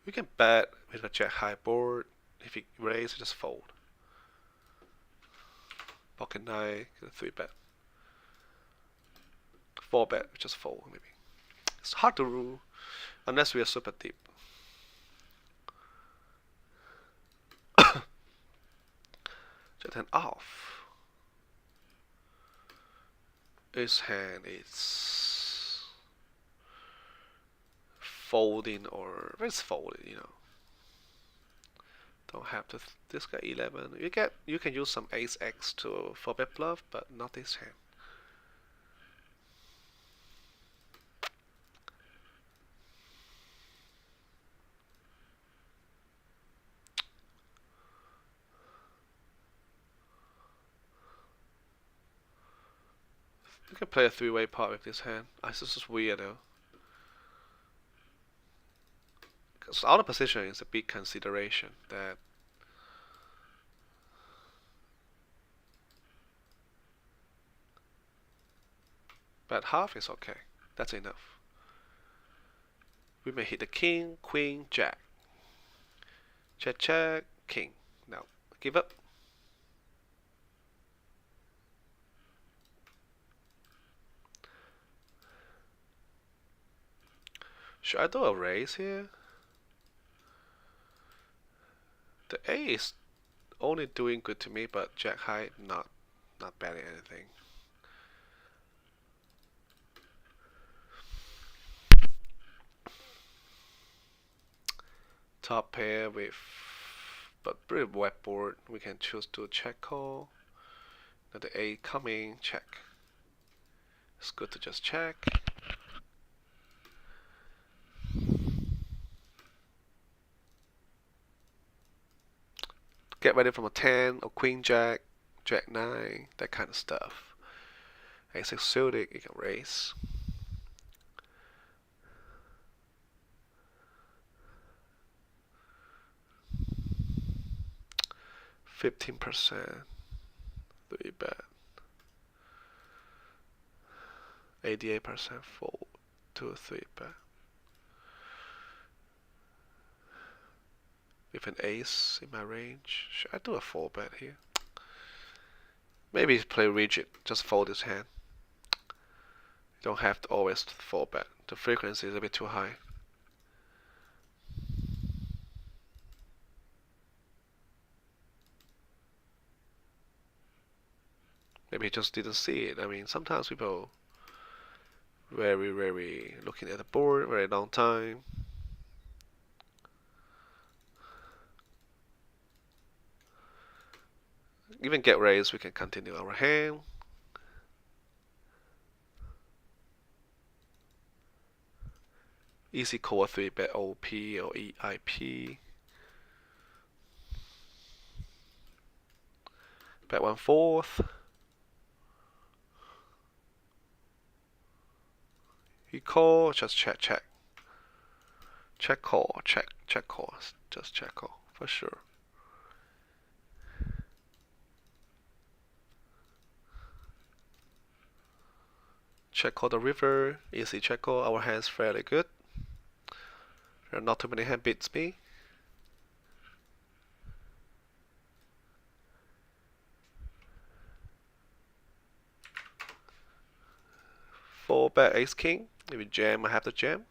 We can bet with a jack high board. If he raise, just fold. Pocket 9, 3-bet. 4-bet, just fold maybe. It's hard to rule unless we are super deep. Jet hand off. His hand is folding or it's folding, you know. Don't have to. This guy 11. You can use some ace x to 4-bet bluff, but not this hand. You can play a 3-way pot with this hand. This is weird though. Because out of position is a big consideration. That bet half is okay. That's enough. We may hit the king, queen, jack. Check, check, king. Now, give up. Should I do a raise here? The A is only doing good to me, but jack high not betting anything. Top pair with but pretty wet board. We can choose to check call. Now the A coming, check. It's good to just check. Get ready from a 10 or queen jack, jack 9, that kind of stuff. Ace suited, you can raise. %, 3-bet. 88% fold. 2 3 bet. With an ace in my range, should I do a 4 bet here? Maybe play rigid, just fold this hand. You don't have to always 4 bet. The frequency is a bit too high. Maybe he just didn't see it. I mean, sometimes people very looking at the board very long time. Even get raised, we can continue our hand. Easy call 3 bet OP or EIP. Bet 1/4. He call, just check. Check call, check call, just check call for sure. Check call the river, easy check call. Our hand's fairly good. There are not too many hand beats me. Four bet ace king. If you jam, I have to jam.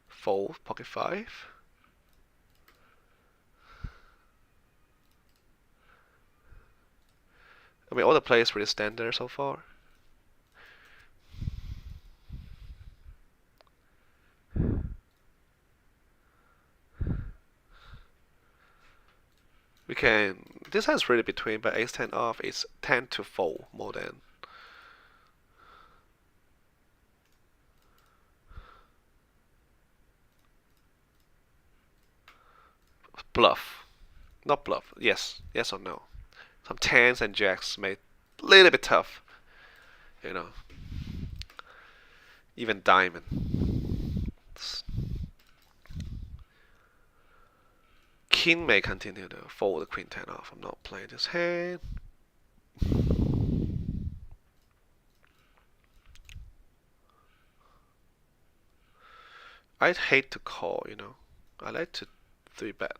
Fold pocket 5. I mean, all the plays pretty standard so far. We can. This hand's really between, but ace 10 off is 10 to fold more than. Bluff. Not bluff. Yes. Yes or no. Some 10s and jacks made a little bit tough. You know. Even diamond. King may continue to fold the queen 10 off. I'm not playing this hand. I'd hate to call, you know. I like to 3 bet.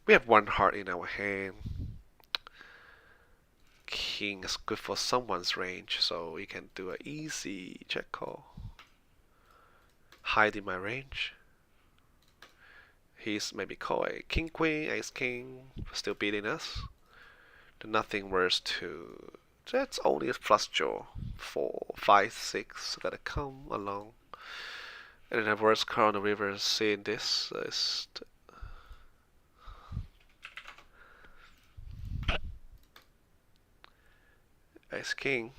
We have one heart in our hand. King is good for someone's range, so we can do an easy check call. Hide in my range. He's maybe call a king queen, ace king, still beating us. Nothing worse to. That's only a flush draw. 4, 5, 6 gotta come along. And then the worst card on the river, seeing this is. Ace king.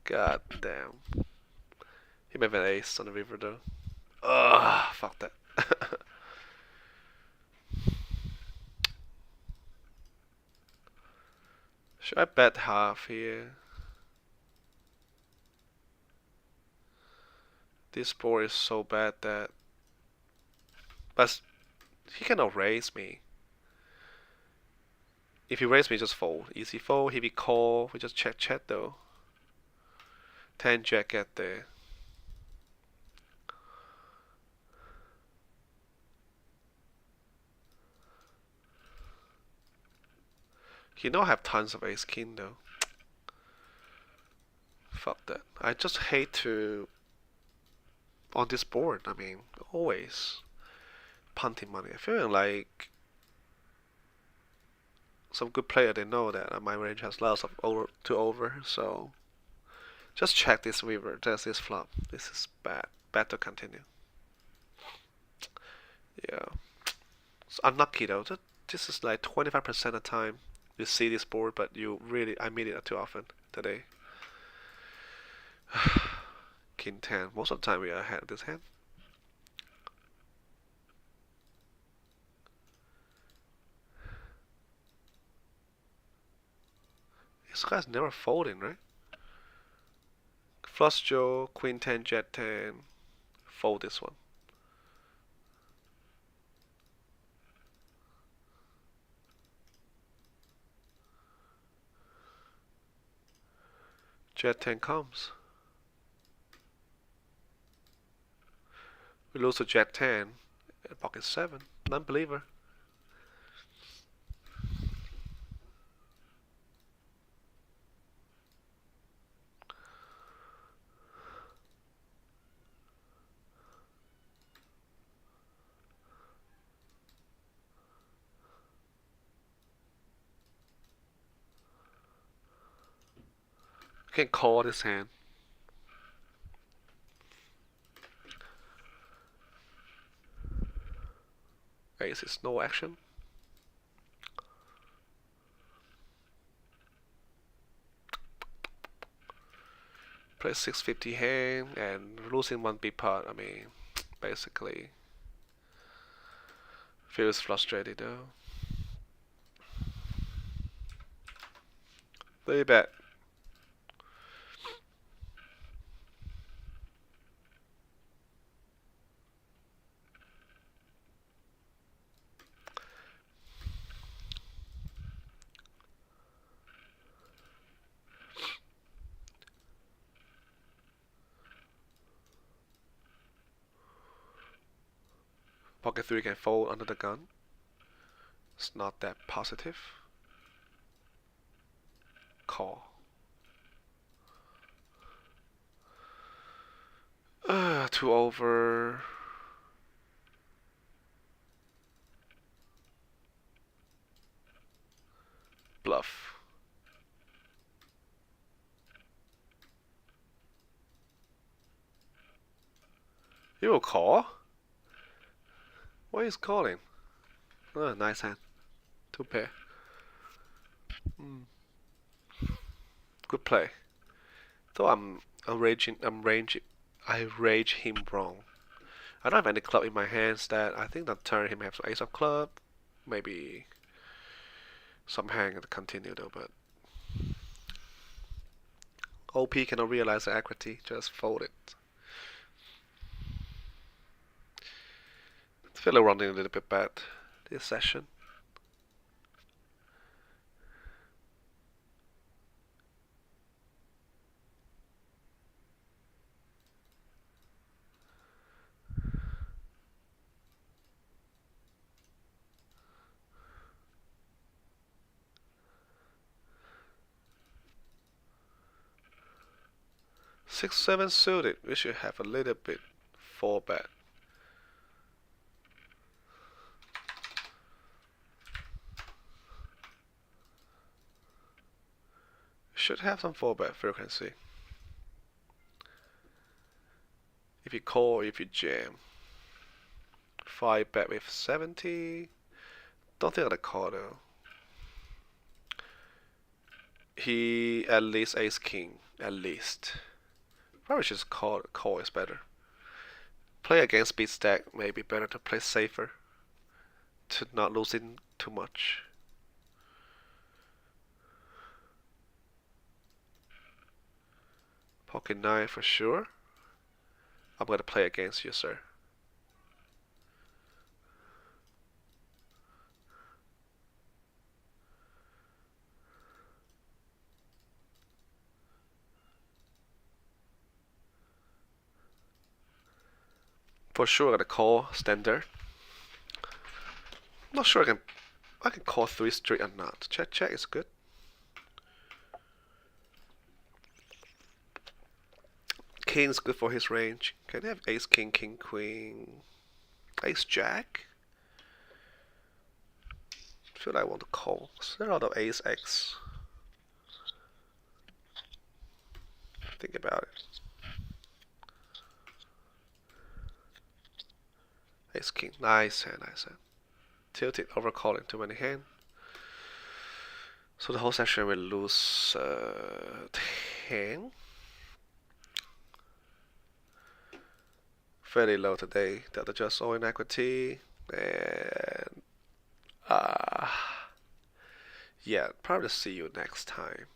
God damn. He may have an ace on the river though. Ugh, fuck that. Should I bet half here? This board is so bad that. But he cannot raise me. If he raise me, just fold. Easy fold. If he call, we just check though. 10 jack at there. You know I have tons of ace king though. Fuck that. I just hate to on this board. I mean, always punting money. I feel like some good player they know that my range has lots of over, so just check this river. There's this flop. This is bad. Bad to continue. Yeah. It's unlucky though. This is like 25% of the time you see this board, but I meet it too often today. King 10. Most of the time we are ahead of this hand. This guy's never folding, right? Flush draw, queen 10, jet 10. Fold this one. Jet 10 comes. We lose to Jet 10 at pocket 7. Non-believer. Can call this hand. Ace is no action. Play 650 hand and losing one big pot. I mean, basically feels frustrated though. Very bad. Pocket 3 can fold under the gun. It's not that positive. Call. 2 over. Bluff. You will call? Why is calling? Oh, nice hand. 2 pair. Good play. Though I rage him wrong. I don't have any club in my hands that I think that turn him have some ace of club. Maybe some hang to continue though, but OP cannot realize the equity, just fold it. I feel like running a little bit bad this session. Six, 7 suited. We should have a little bit 4 bet. Should have some 4 bet frequency. If you call, if you jam. 5 bet with 70. Don't think of the call though. He at least ace king, at least. Probably just call is better. Play against speed stack, maybe better to play safer. To not losing too much. Pocket 9 for sure. I'm gonna play against you, sir. For sure, I'm gonna call standard. Not sure I can call 3 straight or not. Check is good. King's good for his range. Can I have ace king, king queen, ace jack? I feel like I want to call. Is there a lot of ace x? Think about it. Ace king, nice hand, nice hand. Tilted, overcalling too many hand. So the whole session will lose 10. Fairly low today. The other just all in equity. And yeah, probably see you next time.